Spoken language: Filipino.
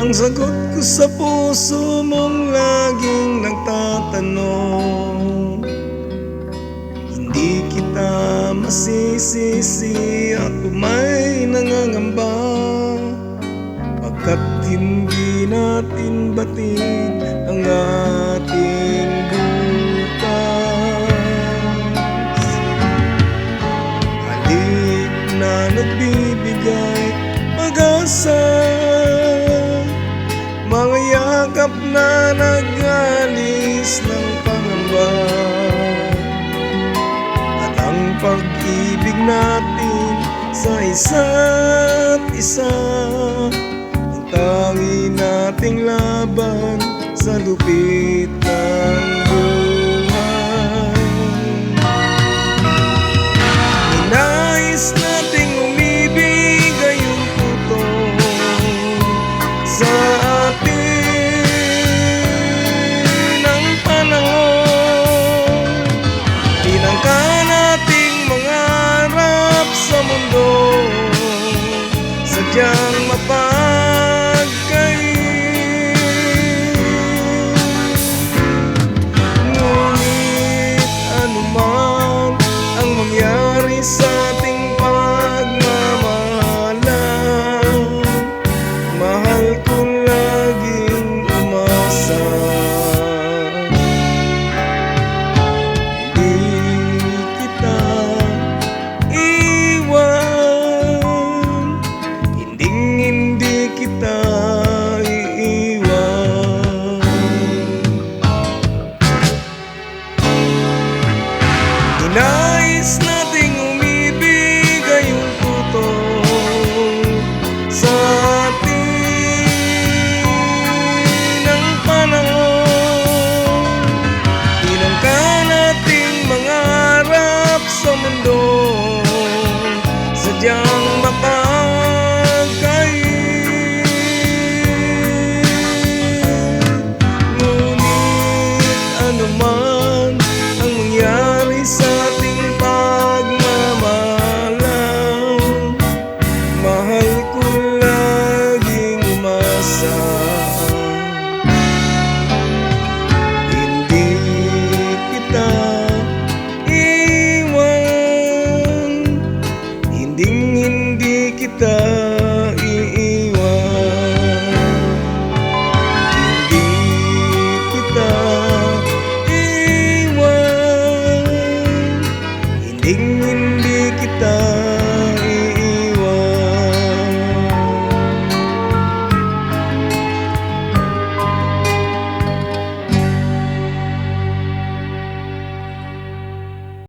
Ang sagot ko sa puso mong laging nagtatanong, hindi kita masisisi, ako may nangangamba, pagkat hindi natin batid ang ating bukas. Halik na nagbibigay pag-asa, mga yakap na nag-alis ng pangamba, at ang pag-ibig natin sa isa't isa, ang tangi nating laban sa lupit ng buhay. Ninais nating umibig ngayong tutong sa atin ang panahon, tinangka nating mangarap sa mundo, sadyang mapa